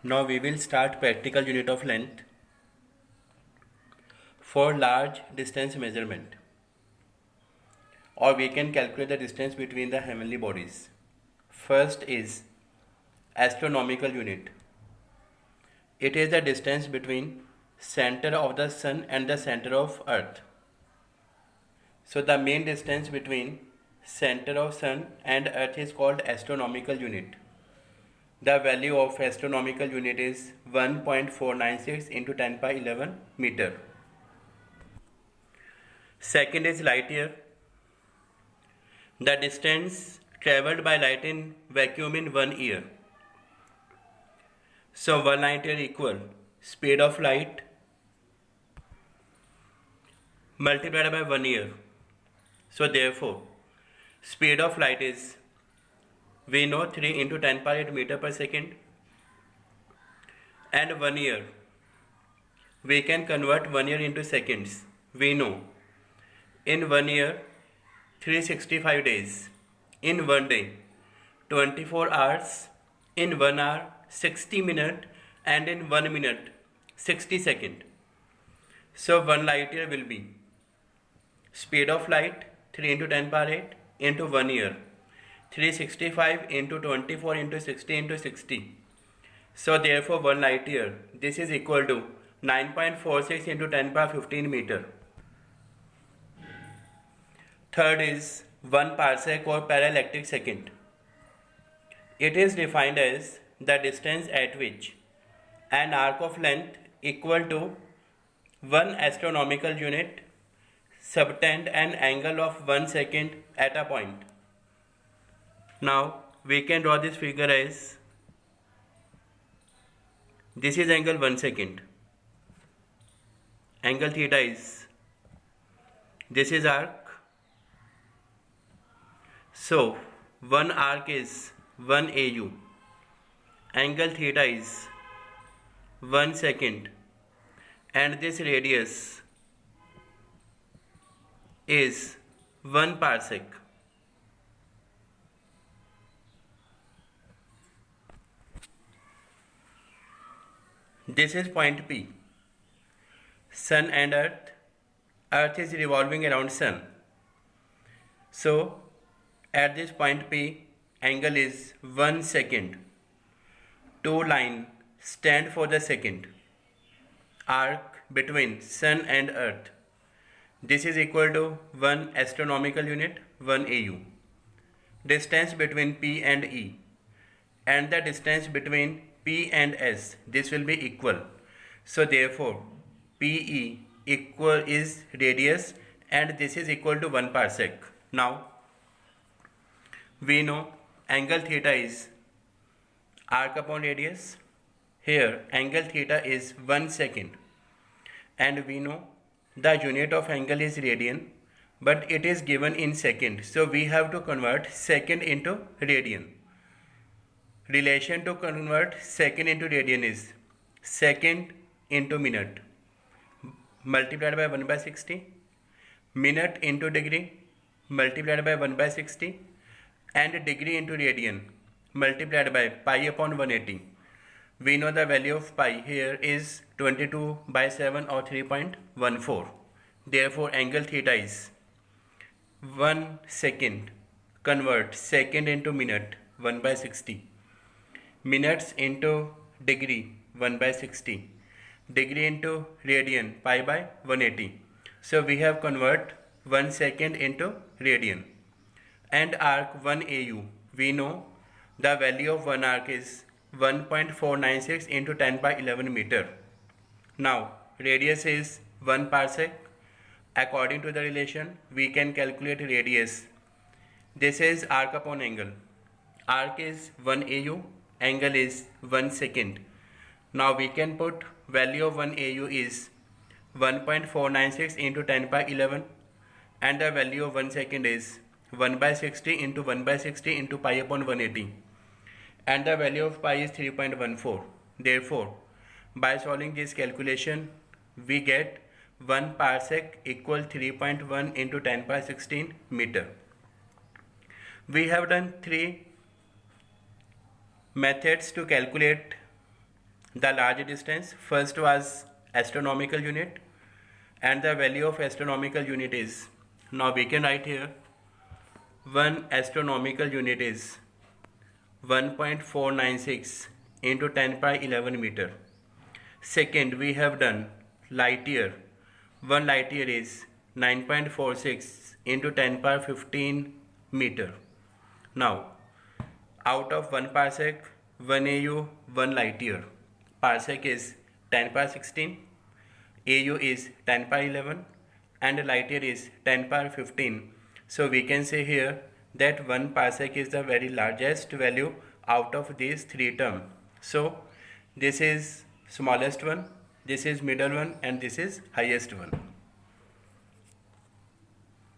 Now we will start practical unit of length for large distance measurement, or we can calculate the distance between the heavenly bodies. First is astronomical unit. It is the distance between center of the sun and the center of earth. So the main distance between center of sun and earth is called astronomical unit. The value of astronomical unit is 1.496 into 10 by 11 meter. Second is light year. The distance traveled by light in vacuum in 1 year. So 1 light year equal speed of light multiplied by 1 year. So therefore speed of light is, we know, 3 into 10 power 8 meter per second, and 1 year we can convert 1 year into seconds. We know in 1 year 365 days, in 1 day 24 hours, in 1 hour 60 minutes, and in 1 minute 60 seconds. So 1 light year will be speed of light 3 into 10 power 8 into 1 year, 365 into 24 into 60 into 60. So therefore 1 light year, this is equal to 9.46 into 10 power 15 meter. Third is 1 parsec or paraelectric second. It is defined as the distance at which an arc of length equal to 1 astronomical unit subtend an angle of 1 second at a point. Now we can draw this figure as, this is angle 1 second, angle theta is, this is arc. So 1 arc is 1 AU, angle theta is 1 second, and this radius is 1 parsec. This is point P. Sun and earth. Earth is revolving around sun. So at this point P, angle is 1 second. Two lines stand for the second. Arc between sun and earth. This is equal to 1 astronomical unit, 1 AU. Distance between P and E, and the distance between P and S, this will be equal. So therefore PE equal is radius, and this is equal to 1 parsec. Now we know angle theta is arc upon radius. Here angle theta is 1 second, and we know the unit of angle is radian, but it is given in second, so we have to convert second into radian. Relation to convert second into radian is second into minute multiplied by 1 by 60, minute into degree multiplied by 1 by 60, and degree into radian multiplied by pi upon 180. We know the value of pi here is 22 by 7 or 3.14. Therefore angle theta is 1 second, convert second into minute 1 by 60, minutes into degree 1 by 60, degree into radian pi by 180. So we have convert 1 second into radian. And arc 1 AU, we know the value of 1 arc is 1.496 into 10 by 11 meter. Now radius is 1 parsec. According to the relation, we can calculate radius. This is arc upon angle. Arc is 1 AU, angle is 1 second. Now we can put value of 1 AU is 1.496 into 10 by 11, and the value of 1 second is 1 by 60 into 1 by 60 into pi upon 180, and the value of pi is 3.14. Therefore by solving this calculation we get 1 parsec equal 3.1 into 10 by 16 meter. We have done 3 methods to calculate the large distance. First was astronomical unit, and the value of astronomical unit is, now we can write here, 1 astronomical unit is 1.496 into 10 power 11 meter. Second, we have done light year. 1 light year is 9.46 into 10 power 15 meter. Now, out of 1 parsec, 1 AU, 1 light year. Parsec is 10 power 16, AU is 10 power 11, and light year is 10 power 15. So we can say here that 1 parsec is the very largest value out of these three terms. So this is smallest one, this is middle one, and this is highest one.